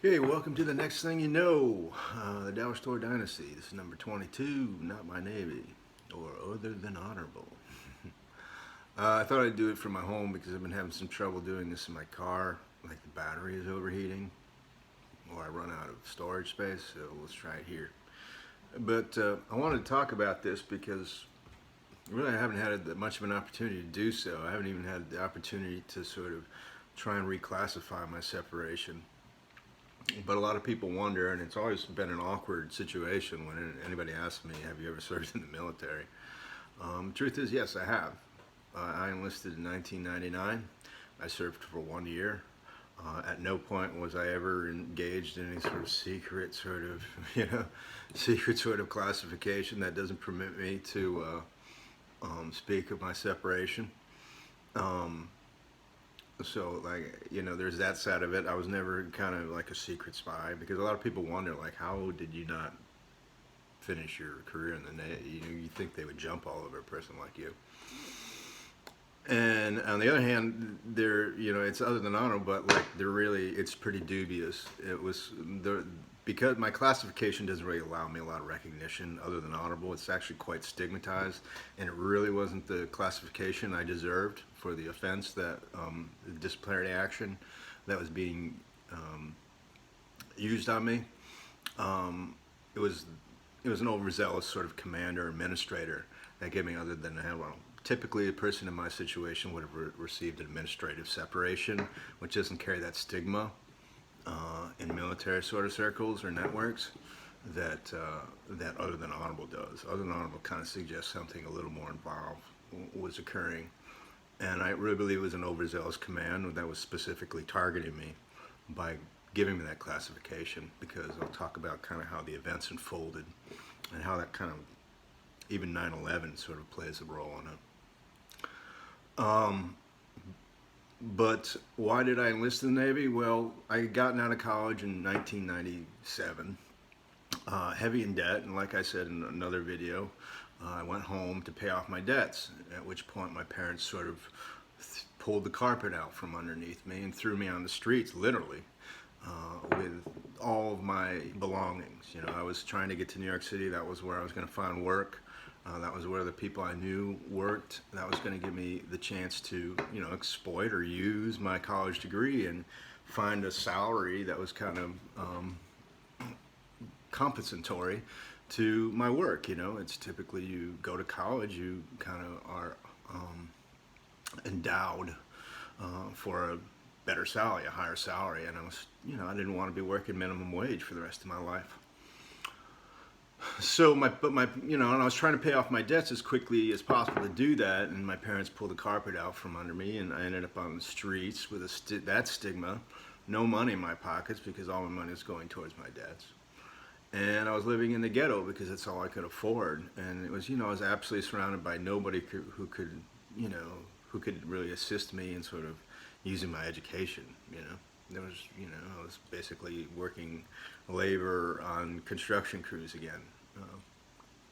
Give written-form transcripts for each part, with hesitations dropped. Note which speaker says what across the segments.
Speaker 1: Okay, welcome to the next thing you know, the Dallas Store Dynasty. This is number 22, not my Navy, or other than honorable. I thought I'd do it from my home because I've been having some trouble doing this in my car. Like the battery is overheating, or I run out of storage space, so let's try it here. But I wanted to talk about this because really I haven't had that much of an opportunity to do so. I haven't even had the opportunity to sort of try and reclassify my separation. But a lot of people wonder, and it's always been an awkward situation when anybody asks me, "Have you ever served in the military?" Truth is, yes, I have. I enlisted in 1999. I served for 1 year. At no point was I ever engaged in any sort of secret sort of, secret sort of classification that doesn't permit me to speak of my separation. Um, so there's that side of it. I was never kind of like a secret spy because a lot of people wonder like, how did you not finish your career in the Navy? You think they would jump all over a person like you. And on the other hand, it's other than honor, but like it's pretty dubious. It was the because my classification doesn't really allow me a lot of recognition other than honorable. It's actually quite stigmatized, and it really wasn't the classification I deserved for the offense the disciplinary action that was being used on me. Um, it was it was an overzealous sort of commander or administrator that gave me other than a hand. Well, typically a person in my situation would have received administrative separation, which doesn't carry that stigma in military sort of circles or networks that other than honorable does. Other than honorable kind of suggests something a little more involved was occurring, and I really believe it was an overzealous command that was specifically targeting me by giving me that classification, because I'll talk about kind of how the events unfolded and how that kind of even 9/11 sort of plays a role in it. But why did I enlist in the Navy? Well, I had gotten out of college in 1997, heavy in debt, and like I said in another video, I went home to pay off my debts, at which point my parents sort of pulled the carpet out from underneath me and threw me on the streets, literally, with all of my belongings. I was trying to get to New York City. That was where I was going to find work. That was where the people I knew worked. That was going to give me the chance to, exploit or use my college degree and find a salary that was kind of compensatory to my work. It's typically you go to college, you kind of are endowed for a better salary, a higher salary, and I didn't want to be working minimum wage for the rest of my life. So and I was trying to pay off my debts as quickly as possible to do that, and my parents pulled the carpet out from under me, and I ended up on the streets with that stigma, no money in my pockets because all my money was going towards my debts, and I was living in the ghetto because that's all I could afford, and it was I was absolutely surrounded by nobody you know who could really assist me in sort of using my education. There was, I was basically working labor on construction crews again,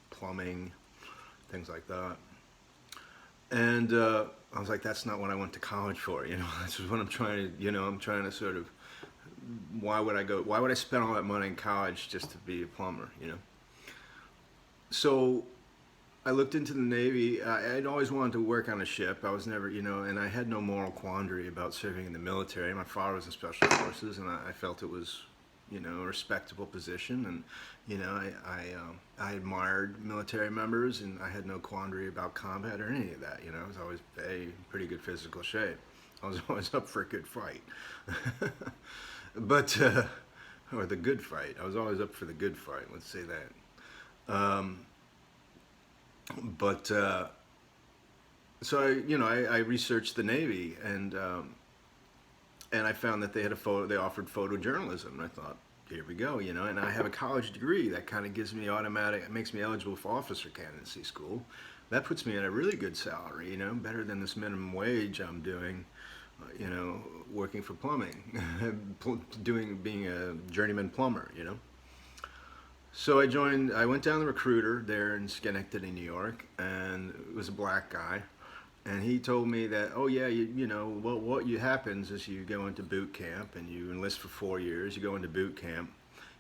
Speaker 1: plumbing, things like that. And I was like, that's not what I went to college for. That's what I'm trying to, I'm trying to sort of, why would I spend all that money in college just to be a plumber, So I looked into the Navy. I'd always wanted to work on a ship. I was never, and I had no moral quandary about serving in the military. My father was in special forces, and I felt it was, a respectable position. And, I admired military members, and I had no quandary about combat or any of that. I was always in pretty good physical shape. I was always up for a good fight. but, or the good fight. I was always up for the good fight, let's say that. But so I researched the Navy, and I found that they had they offered photojournalism, and I thought, here we go, and I have a college degree that kind of gives me it makes me eligible for officer candidacy school. That puts me at a really good salary, better than this minimum wage I'm doing, working for plumbing, being a journeyman plumber. So I went down the recruiter there in Schenectady, New York, and it was a black guy. And he told me that, oh yeah, you know, what you happens is you go into boot camp and you enlist for 4 years. You go into boot camp.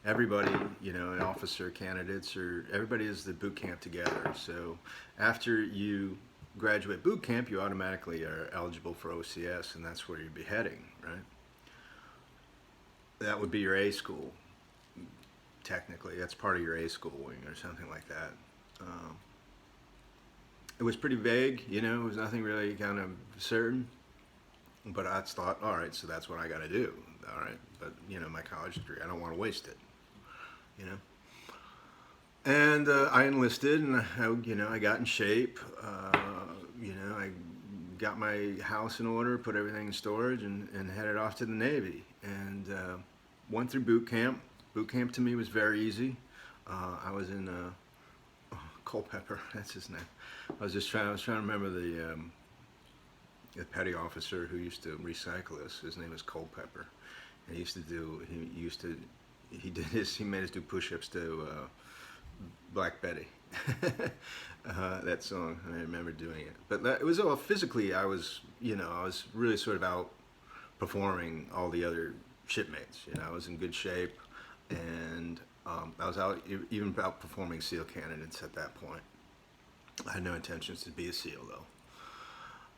Speaker 1: Everybody, you know, officer candidates or everybody is the boot camp together. So after you graduate boot camp, you automatically are eligible for OCS, and that's where you'd be heading, right? That would be your A school, technically. That's part of your A school wing or something like that. Um, it was pretty vague, you know, it was nothing really kind of certain. But I thought, all right, so that's what I got to do. All right, but you know, my college degree, I don't want to waste it, you know. And I enlisted, and you know, I got in shape. You know, I got my house in order, put everything in storage, and headed off to the Navy. And went through boot camp. Boot camp to me was very easy. I was in Culpeper. That's his name. I was trying to remember the petty officer who used to recycle us. His name was Culpeper. And he made us do push-ups to Black Betty. That song, I remember doing it. But it was all physically, I was really sort of out performing all the other shipmates. You know, I was in good shape, and I was out even outperforming SEAL candidates at that point. I had no intentions to be a SEAL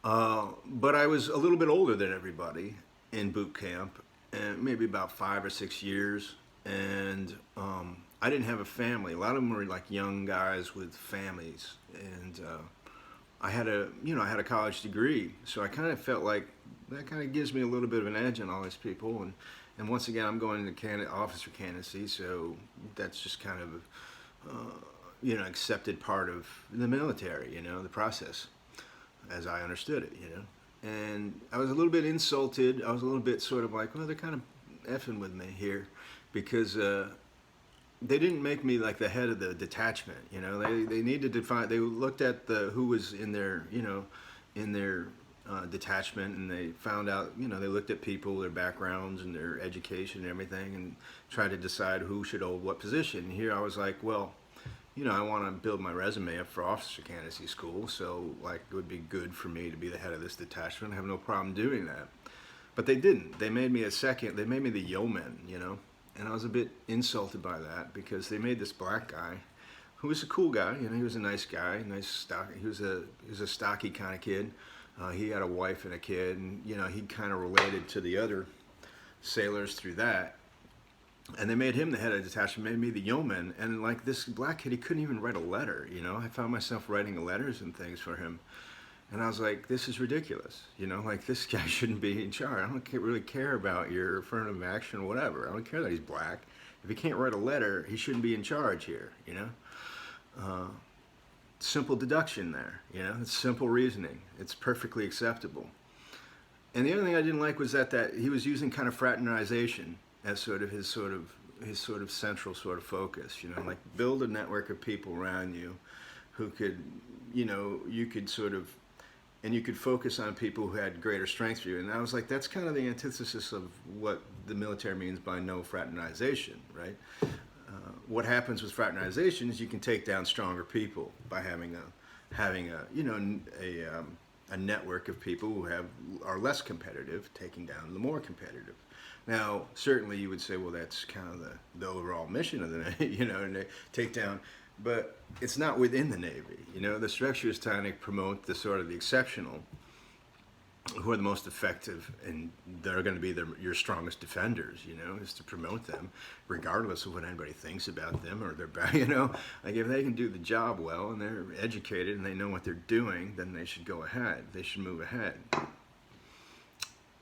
Speaker 1: though. But I was a little bit older than everybody in boot camp, and maybe about 5 or 6 years. And I didn't have a family. A lot of them were like young guys with families, and I had a college degree, so I kind of felt like that kind of gives me a little bit of an edge on all these people. And once again, I'm going to officer candidacy, so that's just kind of accepted part of the military, you know, the process, as I understood it, you know. And I was a little bit insulted. I was a little bit sort of like, well, they're kind of effing with me here, because they didn't make me like the head of the detachment. You know, they needed to find. They looked at who was in their detachment, and they found out. You know, they looked at people, their backgrounds, and their education, and everything, and tried to decide who should hold what position. And here I was like, well, you know, I want to build my resume up for officer candidacy school, so like it would be good for me to be the head of this detachment. I have no problem doing that. But they didn't. They made me They made me the yeoman, you know. And I was a bit insulted by that, because they made this black guy, who was a cool guy. You know, he was a nice guy, nice stock. He was a stocky kind of kid. He had a wife and a kid, and you know, he kind of related to the other sailors through that. And they made him the head of the detachment, made me the yeoman. And like this black kid, he couldn't even write a letter. You know, I found myself writing letters and things for him. And I was like, this is ridiculous. You know, like this guy shouldn't be in charge. I don't really care about your affirmative action or whatever. I don't care that he's black. If he can't write a letter, he shouldn't be in charge here, you know? Simple deduction there, you know? It's simple reasoning. It's perfectly acceptable. And the other thing I didn't like was that he was using kind of fraternization as his central sort of focus, you know? Like build a network of people around you who could, you know, you could focus on people who had greater strength for you. And I was like, that's kind of the antithesis of what the military means by no fraternization, right? What happens with fraternization is you can take down stronger people by having a network of people who are less competitive, taking down the more competitive. Now, certainly you would say, well, that's kind of the overall mission of the Navy, you know, and they take down. But it's not within the Navy. You know, the structure is trying to promote the sort of the exceptional, who are the most effective, and they're going to be your strongest defenders, you know, is to promote them, regardless of what anybody thinks about them or their back, you know. Like if they can do the job well and they're educated and they know what they're doing, then they should go ahead. They should move ahead.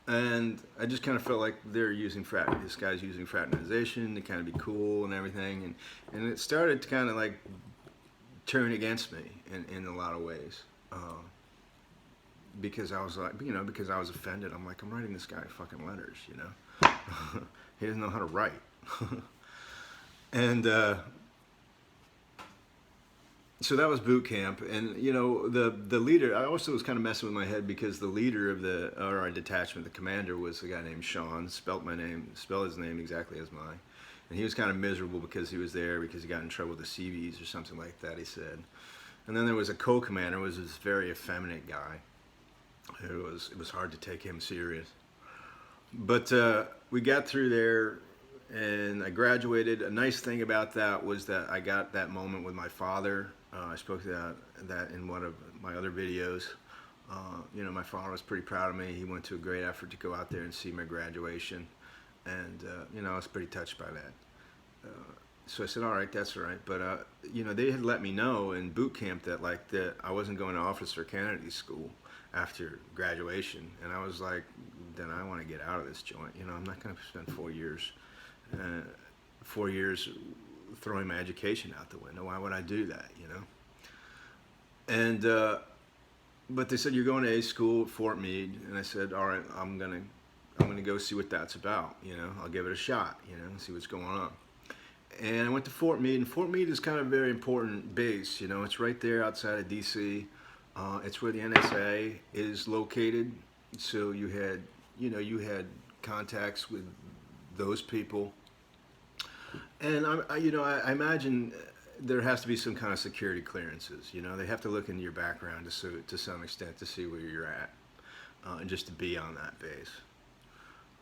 Speaker 1: And I just kind of felt like this guy's using fraternization to kind of be cool and everything, and it started to kind of like turn against me in a lot of ways, because I was like, you know, because I was offended. I'm like, I'm writing this guy fucking letters, you know. He doesn't know how to write. And so that was boot camp. And you know, the leader, I also was kind of messing with my head, because the leader of our detachment, the commander, was a guy named Sean. Spelled his name exactly as mine. And he was kind of miserable because he was there because he got in trouble with the CVs or something like that, he said. And then there was a co-commander, was this very effeminate guy. It was hard to take him serious. But we got through there, and I graduated. A nice thing about that was that I got that moment with my father. I spoke to that in one of my other videos. My father was pretty proud of me. He went to a great effort to go out there and see my graduation, and I was pretty touched by that. So I said, all right, that's all right. But they had let me know in boot camp that I wasn't going to Officer Kennedy school after graduation, and I was like, then I want to get out of this joint. I'm not going to spend 4 years, 4 years throwing my education out the window. Why would I do that? And but they said you're going to A school at Fort Meade, and I said, all right, I'm gonna go see what that's about. I'll give it a shot. See what's going on. And I went to Fort Meade, and Fort Meade is kind of a very important base. It's right there outside of D.C. It's where the NSA is located. So you had contacts with those people, and I imagine there has to be some kind of security clearances. They have to look into your background to some extent to see where you're at, and just to be on that base.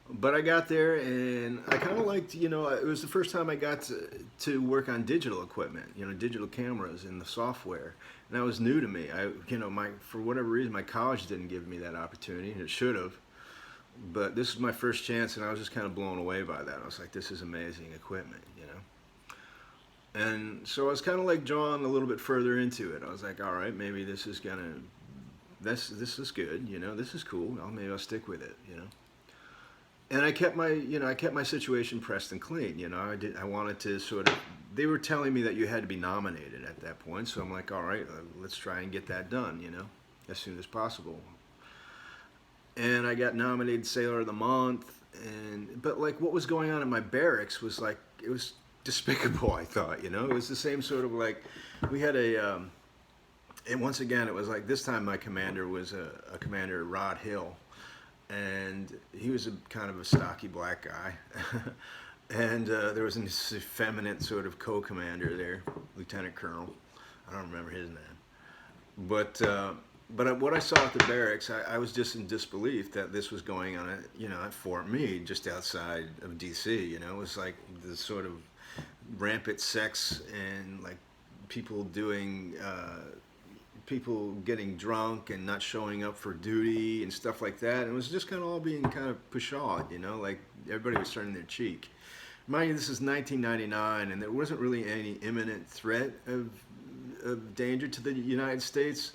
Speaker 1: But I got there, and I kind of liked, it was the first time I got to work on digital equipment, digital cameras and the software. And that was new to me. For whatever reason, my college didn't give me that opportunity, and it should have. But this was my first chance, and I was just kind of blown away by that. I was like, this is amazing equipment. And so I was kind of like drawn a little bit further into it. I was like, all right, maybe this is good. This is cool. Maybe I'll stick with it. And I kept my situation pressed and clean. I wanted to sort of. They were telling me that you had to be nominated at that point, so I'm like, all right, let's try and get that done. As soon as possible. And I got nominated Sailor of the Month, but like what was going on in my barracks was like it was despicable. I thought, it was the same sort of like we had and once again it was like this time my commander was a commander, Rod Hill. And he was a kind of a stocky black guy. And there was this effeminate sort of co-commander there, Lieutenant Colonel. I don't remember his name. But what I saw at the barracks, I was just in disbelief that this was going on at Fort Meade, just outside of D.C. It was like the sort of rampant sex and like people getting drunk and not showing up for duty and stuff like that. And it was just kind of all being kind of pshawed, like everybody was turning their cheek. Mind you, this is 1999, and there wasn't really any imminent threat of danger to the United States.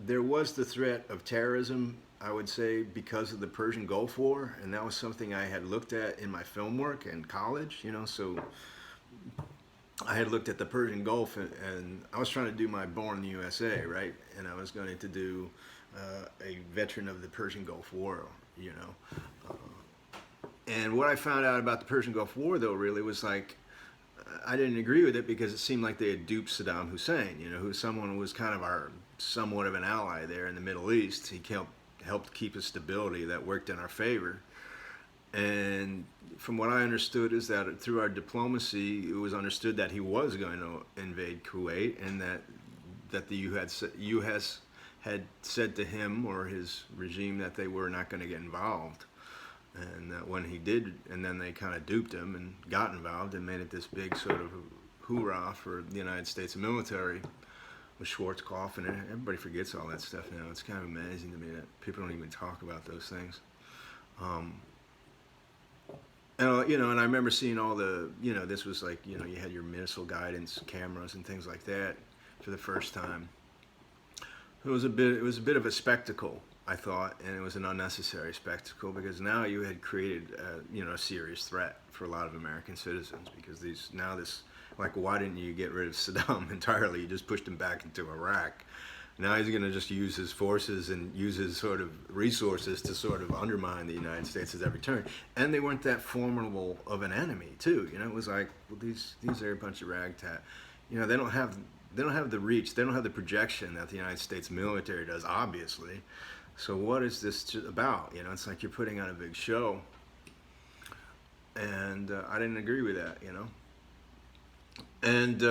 Speaker 1: There was the threat of terrorism, I would say, because of the Persian Gulf War, and that was something I had looked at in my film work in college, so I had looked at the Persian Gulf, and I was trying to do my Born in the USA, right? And I was going to do a veteran of the Persian Gulf War, And what I found out about the Persian Gulf War, though, really was like, I didn't agree with it because it seemed like they had duped Saddam Hussein, someone who was kind of somewhat of an ally there in the Middle East. He helped keep a stability that worked in our favor. And from what I understood is that through our diplomacy, it was understood that he was going to invade Kuwait, and that the U.S. had said to him or his regime that they were not going to get involved. And that when he did, and then they kind of duped him and got involved and made it this big sort of hoorah for the United States military with Schwarzkopf, and everybody forgets all that stuff now. It's kind of amazing to me that people don't even talk about those things. And I remember seeing all the, this was like, you had your missile guidance cameras and things like that for the first time. It was a bit of a spectacle, I thought, and it was an unnecessary spectacle because now you had created, a serious threat for a lot of American citizens because why didn't you get rid of Saddam entirely? You just pushed him back into Iraq. Now he's going to just use his forces and use his sort of resources to sort of undermine the United States at every turn. And they weren't that formidable of an enemy, too. It was like, well, these are a bunch of ragtag. They don't have the reach, they don't have the projection that the United States military does, obviously. So what is this about? It's like you're putting on a big show. And I didn't agree with that, And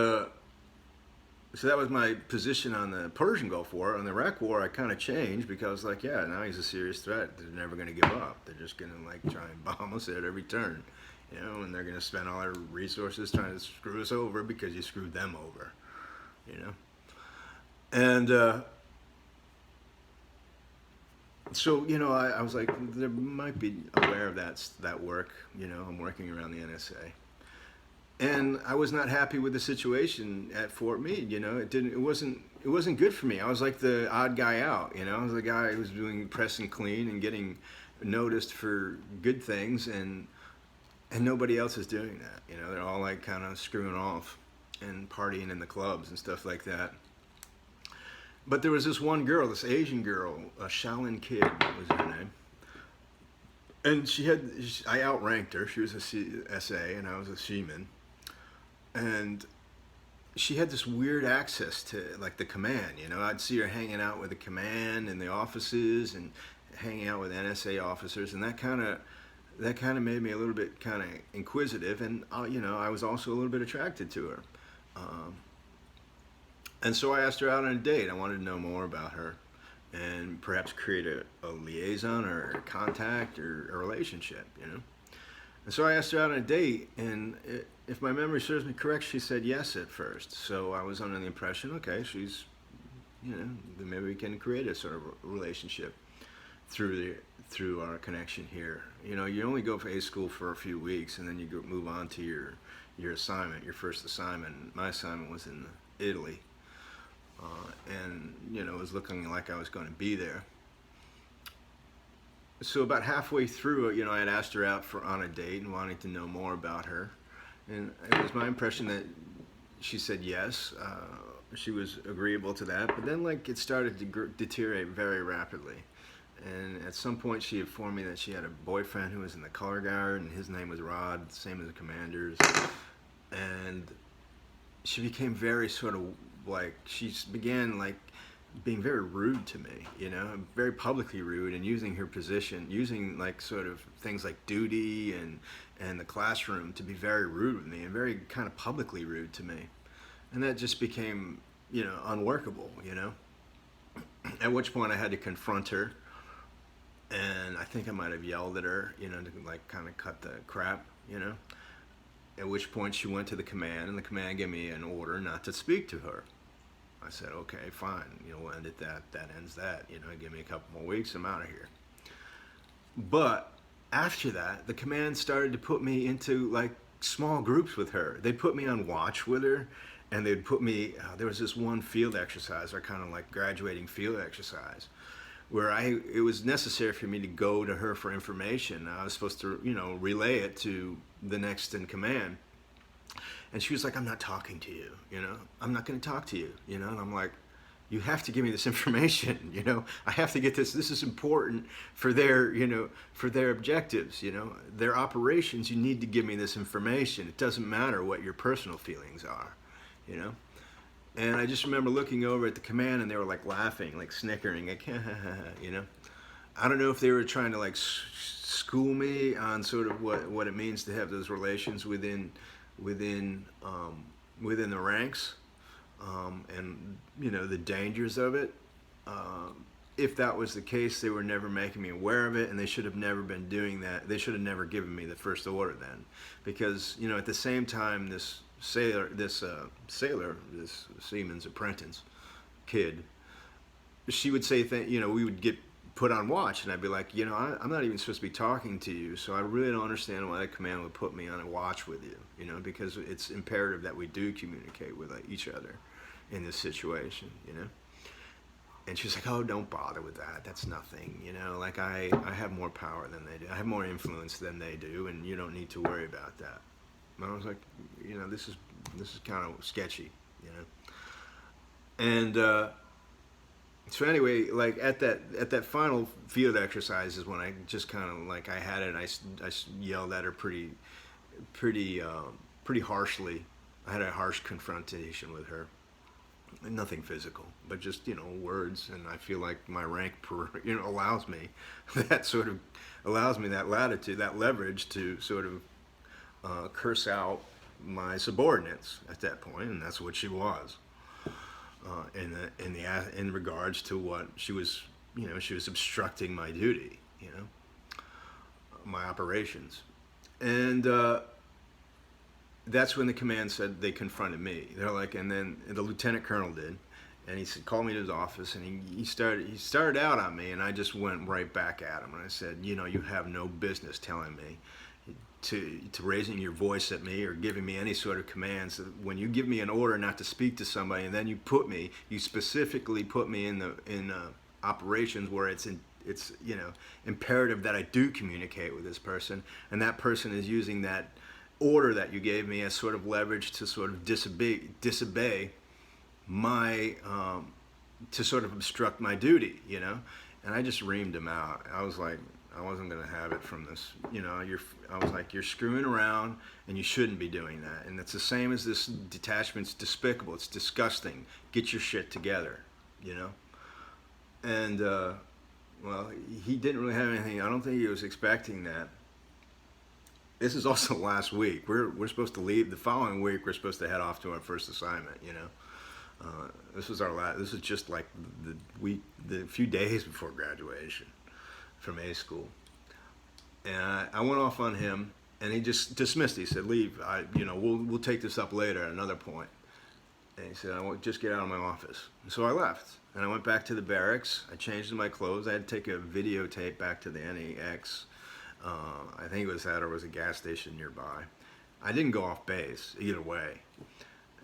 Speaker 1: So that was my position on the Persian Gulf War. On the Iraq War, I kind of changed because, like, yeah, now he's a serious threat. They're never going to give up. They're just going to like try and bomb us at every turn, you know, and they're going to spend all their resources trying to screw us over because you screwed them over, you know. And so, you know, I was like, there might be aware of that work. You know, I'm working around the NSA. And I was not happy with the situation at Fort Meade. You know, it wasn't good for me. I was like the odd guy out. You know, I was the guy who was doing press and clean and getting noticed for good things, and nobody else is doing that. You know, they're all like kind of screwing off and partying in the clubs and stuff like that. But there was this one girl, this Asian girl, Shaolin Kid was her name, and I outranked her. She was a SA and I was a Seaman, and she had this weird access to like the command. You know, I'd see her hanging out with the command in the offices and hanging out with NSA officers, and that kind of made me a little bit kind of inquisitive, and you know, I was also a little bit attracted to her. Um, and so I asked her out on a date. I wanted to know more about her and perhaps create a liaison or a contact or a relationship, you know. And so I asked her out on a date, and if my memory serves me correct, she said yes at first. So I was under the impression, okay, she's, you know, then maybe we can create a sort of relationship through our connection here. You know, you only go for A school for a few weeks, and then you move on to your assignment, your first assignment. My assignment was in Italy, and you know, it was looking like I was going to be there. So about halfway through, you know, I had asked her out on a date and wanting to know more about her, and it was my impression that she said yes. She was agreeable to that, but then like it started to deteriorate very rapidly. And at some point, she informed me that she had a boyfriend who was in the color guard, and his name was Rod, same as the commander's. And she became very sort of like she began like being very rude to me, you know, very publicly rude, and using her position, using like sort of things like duty and the classroom to be very rude with me and very kind of publicly rude to me, and that just became, you know, unworkable, you know. At which point I had to confront her, and I think I might have yelled at her, you know, to like kind of cut the crap, you know. At which point she went to the command, and the command gave me an order not to speak to her. I said, okay, fine, you know, we'll end it that ends that, you know, give me a couple more weeks, I'm out of here. But after that, the command started to put me into like small groups with her. They'd put me on watch with her, and they'd put me, there was this one field exercise, or kind of like graduating field exercise, where it was necessary for me to go to her for information. I was supposed to, you know, relay it to the next in command. And she was like, I'm not talking to you, you know, I'm not going to talk to you, you know. And I'm like, you have to give me this information, you know, I have to get this is important for their, you know, for their objectives, you know, their operations. You need to give me this information. It doesn't matter what your personal feelings are, you know. And I just remember looking over at the command, and they were like laughing, like snickering, like, you know. I don't know if they were trying to like school me on sort of what it means to have those relations within the ranks, and you know, the dangers of it. If that was the case, they were never making me aware of it, and they should have never been doing that. They should have never given me the first order then, because you know, at the same time, this seaman's apprentice kid, she would say you know, we would get put on watch, and I'd be like, you know, I'm not even supposed to be talking to you, so I really don't understand why the command would put me on a watch with you, you know, because it's imperative that we do communicate with each other in this situation, you know. And she's like, oh, don't bother with that, that's nothing, you know, like I have more power than they do, I have more influence than they do, and you don't need to worry about that. And I was like, you know, this is kind of sketchy, you know. And so anyway, like at that final field exercise is when I just kind of like I had it. And I yelled at her pretty harshly. I had a harsh confrontation with her. Nothing physical, but just, you know, words. And I feel like my rank, you know, allows me that latitude, that leverage to sort of curse out my subordinates at that point, and that's what she was. in regards to what she was, she was obstructing my duty, my operations, and that's when the command said they confronted me. They're like, and then the lieutenant colonel did, and he said, called me to his office, and he started out on me, and I just went right back at him, and I said, you have no business telling me to raising your voice at me or giving me any sort of commands. When you give me an order not to speak to somebody, and then you specifically put me in operations where it's imperative that I do communicate with this person, and that person is using that order that you gave me as sort of leverage to sort of disobey my to sort of obstruct my duty, and I just reamed him out. I was like, I wasn't going to have it from this, I was like, you're screwing around and you shouldn't be doing that. And it's the same as this detachment's despicable. It's disgusting. Get your shit together, And, well, he didn't really have anything. I don't think he was expecting that. This is also last week. We're supposed to leave the following week. We're supposed to head off to our first assignment, This was our last, this was just like the few days before graduation from A school, and I went off on him, and he just dismissed it. He said, "Leave. We'll take this up later at another point." And he said, "I won't, just get out of my office." And so I left, and I went back to the barracks. I changed my clothes. I had to take a videotape back to the NEX. I think it was that, or it was a gas station nearby. I didn't go off base either way.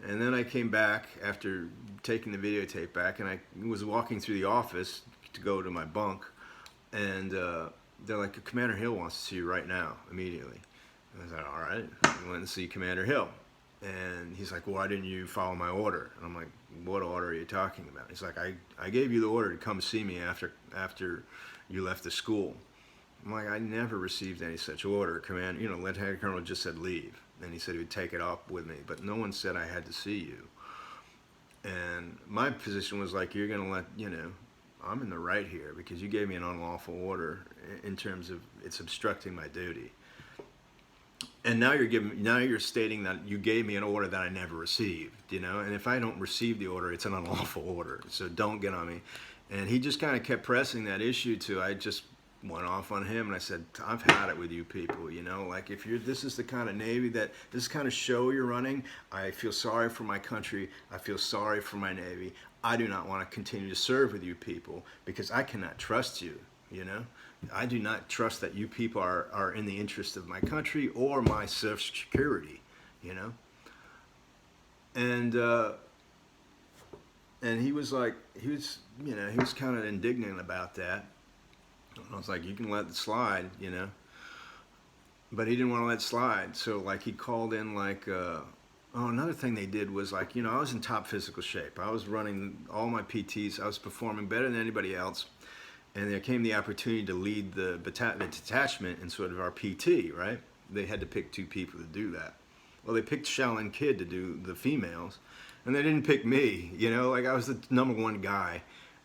Speaker 1: And then I came back after taking the videotape back, and I was walking through the office to go to my bunk. And they're like, Commander Hill wants to see you right now, immediately. And I was like, all right. I went and see Commander Hill. And he's like, why didn't you follow my order? And I'm like, what order are you talking about? He's like, I gave you the order to come see me after you left the school. I'm like, I never received any such order. Lieutenant Colonel just said leave. And he said he would take it up with me. But no one said I had to see you. And my position was like, you're going to let, I'm in the right here because you gave me an unlawful order in terms of it's obstructing my duty. And now you're stating that you gave me an order that I never received, and if I don't receive the order, it's an unlawful order. So don't get on me. And he just kind of kept pressing that issue I just went off on him, and I said, I've had it with you people, like if this is the kind of Navy this kind of show you're running, I feel sorry for my country. I feel sorry for my Navy. I do not want to continue to serve with you people because I cannot trust you, I do not trust that you people are in the interest of my country or my security, And he was like, he was kind of indignant about that. I was like, you can let it slide, but he didn't want to let it slide. So like he called in another thing they did was I was in top physical shape. I was running all my PTs. I was performing better than anybody else. And there came the opportunity to lead the detachment in sort of our PT, right? They had to pick 2 people to do that. Well, they picked Shaolin Kid to do the females, and they didn't pick me, I was the #1 guy.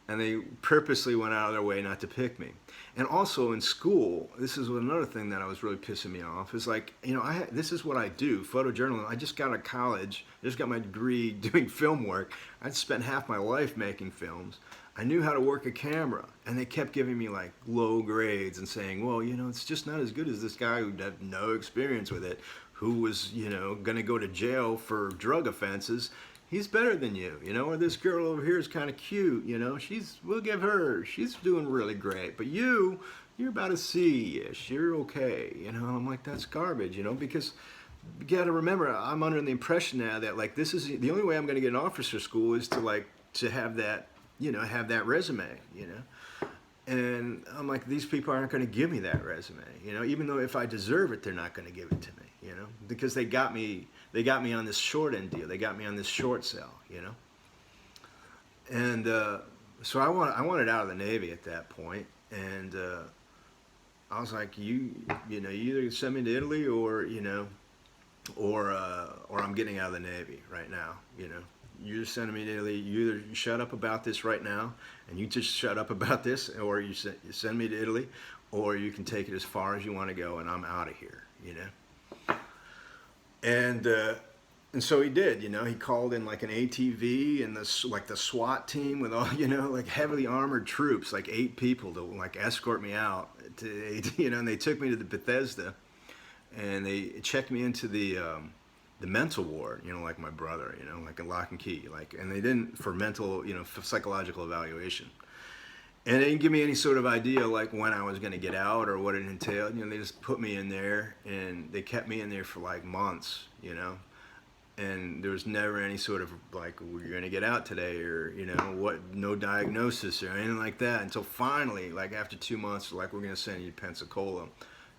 Speaker 1: And they purposely went out of their way not to pick me. And also in school, this is another thing that was really pissing me off, is like, this is what I do, photojournalism. I just got out of college, just got my degree doing film work. I'd spent half my life making films. I knew how to work a camera, and they kept giving me like low grades and saying, well, it's just not as good as this guy who had no experience with it, who was, going to go to jail for drug offenses. He's better than you, or this girl over here is kind of cute, we'll give her, she's doing really great. But you're about a C-ish, you're okay, and I'm like, that's garbage, because you got to remember, I'm under the impression now that like this is the only way I'm going to get an officer school is to have that, have that resume, And I'm like, these people aren't going to give me that resume, even though if I deserve it, they're not going to give it to me, because they got me on this short end deal. They got me on this short sell, And so I wanted out of the Navy at that point, and I was like, you either send me to Italy or I'm getting out of the Navy right now, You're sending me to Italy. You either shut up about this right now, and you just shut up about this, or you send me to Italy, or you can take it as far as you want to go, and I'm out of here, And And so he did, he called in like an ATV and like the SWAT team with all, like heavily armored troops, like 8 people to like escort me out to, and they took me to the Bethesda and they checked me into the mental ward, like my brother, like a lock and key, like, and they didn't for mental, for psychological evaluation. And they didn't give me any sort of idea like when I was going to get out or what it entailed. They just put me in there and they kept me in there for like months, and there was never any sort of like we're going to get out today or what, no diagnosis or anything like that until finally, like after 2 months, like we're going to send you to Pensacola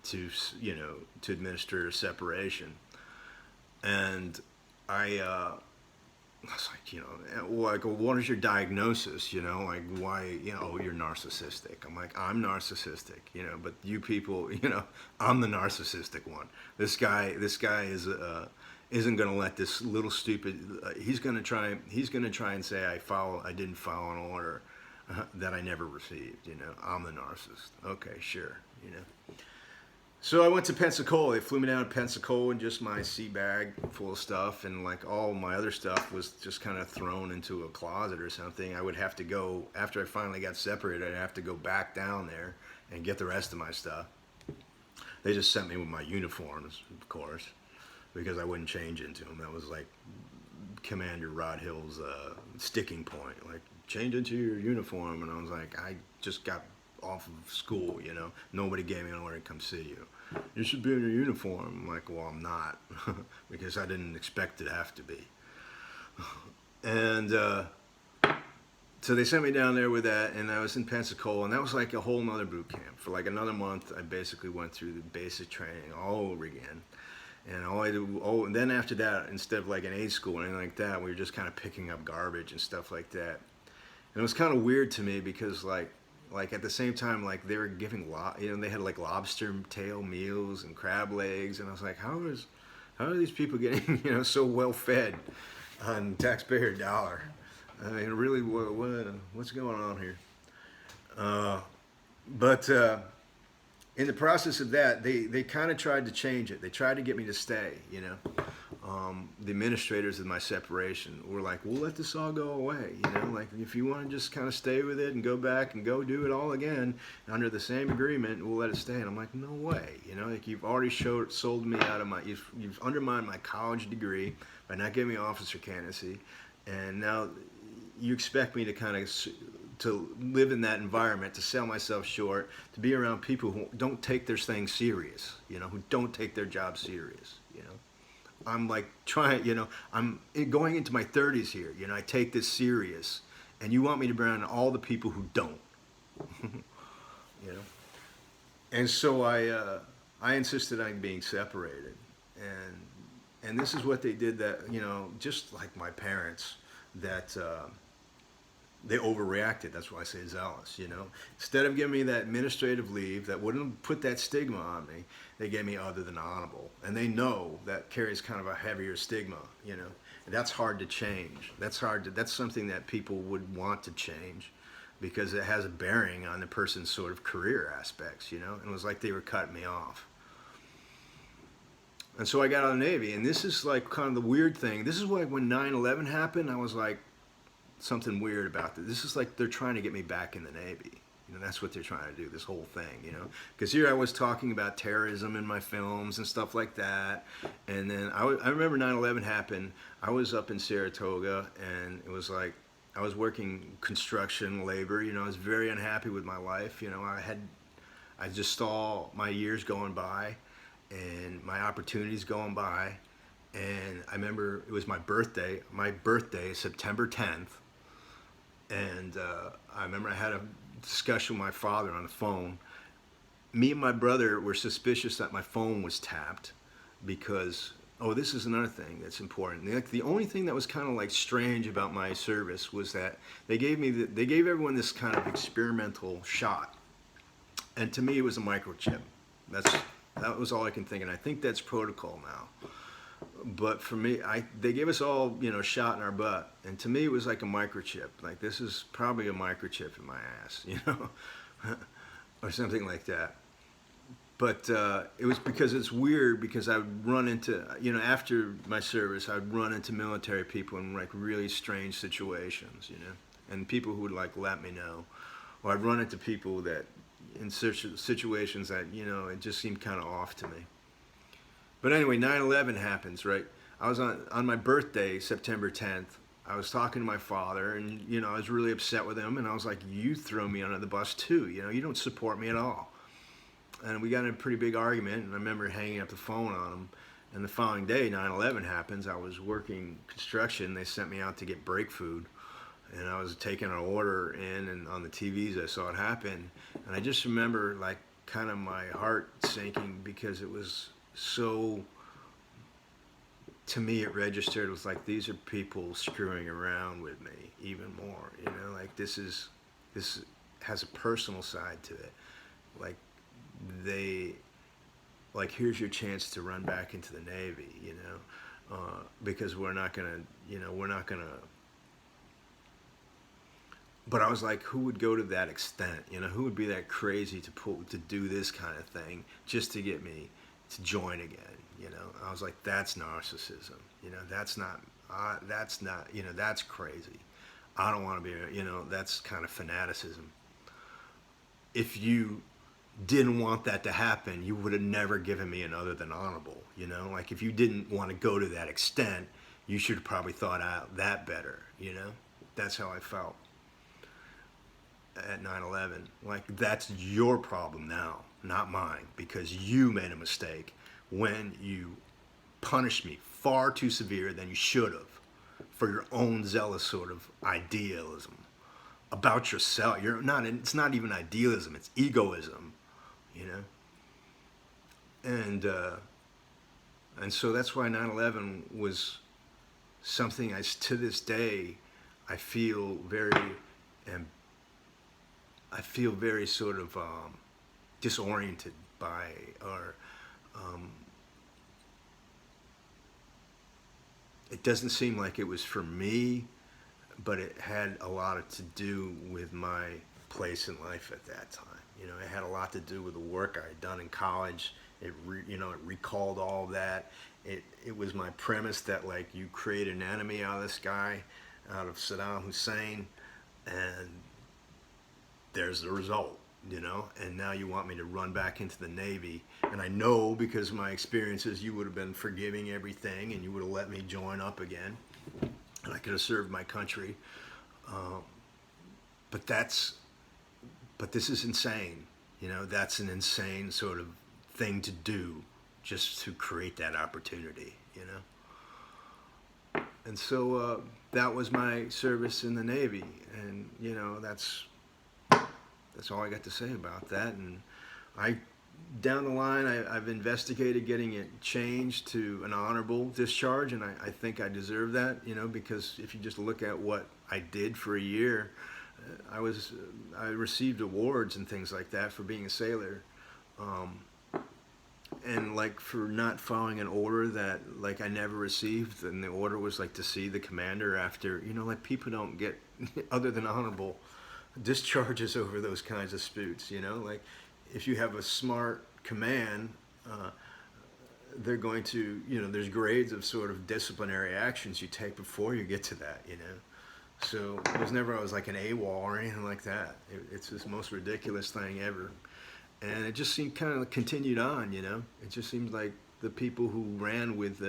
Speaker 1: to to administer separation. And I was like, well, what is your diagnosis? Like, why, you're narcissistic. I'm like, I'm narcissistic, but you people, I'm the narcissistic one. This guy is, isn't going to let this little stupid, he's going to try and say I didn't follow an order that I never received, I'm the narcissist. Okay, sure, So I went to Pensacola. They flew me down to Pensacola and just my sea bag full of stuff, and like all my other stuff was just kind of thrown into a closet or something. I would have to go, after I finally got separated, I'd have to go back down there and get the rest of my stuff. They just sent me with my uniforms, of course, because I wouldn't change into them. That was like Commander Rod Hill's sticking point. Like, change into your uniform. And I was like, I just got off of school, nobody gave me an order to come see you. You should be in your uniform. I'm like, well, I'm not, because I didn't expect it to have to be. And so they sent me down there with that, and I was in Pensacola, and that was like a whole nother boot camp. For like another month, I basically went through the basic training all over again. And and then after that, instead of like an A school or anything like that, we were just kind of picking up garbage and stuff like that. And it was kind of weird to me because like at the same time, like they were giving they had like lobster tail meals and crab legs, and I was like, how are these people getting so well fed on taxpayer dollar? I mean, really, what's going on here? But in the process of that, they kind of tried to change it. They tried to get me to stay, the administrators of my separation were like, we'll let this all go away, like if you want to just kind of stay with it and go back and go do it all again under the same agreement, we'll let it stay. And I'm like, no way, like you've already sold me out of you've undermined my college degree by not giving me officer candidacy, and now you expect me to kind of to live in that environment, to sell myself short, to be around people who don't take their thing serious, who don't take their job serious, I'm like trying, I'm going into my 30s here, I take this serious, and you want me to be around all the people who don't, And so I insisted on being separated, and this is what they did that, just like my parents, that they overreacted. That's why I say zealous, Instead of giving me that administrative leave that wouldn't put that stigma on me, they gave me other than honorable. And they know that carries kind of a heavier stigma, And that's hard to change. That's something that people would want to change because it has a bearing on the person's sort of career aspects, And it was like they were cutting me off. And so I got out of the Navy, and this is like kind of the weird thing. This is like when 9/11 happened, I was like, something weird about this. This is like they're trying to get me back in the Navy. That's what they're trying to do, this whole thing, Because here I was talking about terrorism in my films and stuff like that. And then I remember 9/11 happened. I was up in Saratoga, and it was like I was working construction labor. I was very unhappy with my life. I just saw my years going by and my opportunities going by. And I remember it was my birthday. My birthday is September 10th. And I remember I had a discussion with my father on the phone. Me and my brother were suspicious that my phone was tapped because, this is another thing that's important. The only thing that was kind of like strange about my service was that they gave everyone this kind of experimental shot. And to me, it was a microchip. That was all I can think. And I think that's protocol now. But for me, they gave us all, shot in our butt. And to me, it was like a microchip. Like, this is probably a microchip in my ass, or something like that. But it was because it's weird because I would run into, after my service, I would run into military people in like really strange situations, and people who would like let me know. Or I'd run into people that in situations that, it just seemed kind of off to me. But anyway, 9/11 happens, right? I was on my birthday, September 10th. I was talking to my father, and I was really upset with him, and I was like, "You throw me under the bus too. You don't support me at all." And we got in a pretty big argument, and I remember hanging up the phone on him. And the following day, 9/11 happens. I was working construction. They sent me out to get break food, and I was taking an order in, and on the TVs I saw it happen. And I just remember like kind of my heart sinking because it was so, to me it registered. It was like, these are people screwing around with me even more, like this has a personal side to it. Like, they, like, here's your chance to run back into the Navy, because we're not gonna, but I was like, who would go to that extent? Who would be that crazy to do this kind of thing just to get me to join again? I was like, that's narcissism. That's not, that's crazy. I don't want to be, that's kind of fanaticism. If you didn't want that to happen, you would have never given me an other than honorable. Like, if you didn't want to go to that extent, you should have probably thought out that better. That's how I felt at 9/11. Like, that's your problem now, not mine, because you made a mistake when you punished me far too severe than you should have for your own zealous sort of idealism about yourself. It's not even idealism, it's egoism, you know? And so that's why 9/11 was something to this day, I feel very, and I feel very sort of disoriented by, or it doesn't seem like it was for me, but it had a lot to do with my place in life at that time. It had a lot to do with the work I had done in college. It recalled all that. It was my premise that, like, you create an enemy out of this guy, out of Saddam Hussein, and there's the result, and now you want me to run back into the Navy. And I know, because of my experiences, you would have been forgiving everything, and you would have let me join up again, and I could have served my country. But this is insane. That's an insane sort of thing to do, just to create that opportunity. And so that was my service in the Navy, and that's all I got to say about that. And down the line, I've investigated getting it changed to an honorable discharge, and I think I deserve that, because if you just look at what I did for a year, I received awards and things like that for being a sailor, and like for not following an order that, like, I never received. And the order was like to see the commander after, like, people don't get other than honorable discharges over those kinds of disputes. Like, if you have a smart command, they're going to, there's grades of sort of disciplinary actions you take before you get to that. So it was never, I was like an AWOL or anything like that. It's the most ridiculous thing ever. And it just seemed kind of continued on, It just seems like the people who ran with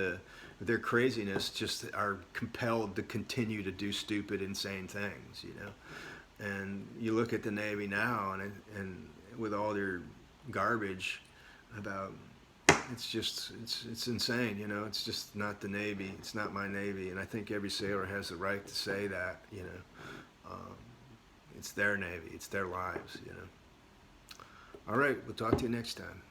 Speaker 1: their craziness just are compelled to continue to do stupid, insane things, And you look at the Navy now, and with all their garbage about, it's insane, It's just not the Navy. It's not my Navy, and I think every sailor has the right to say that, It's their Navy. It's their lives, All right, we'll talk to you next time.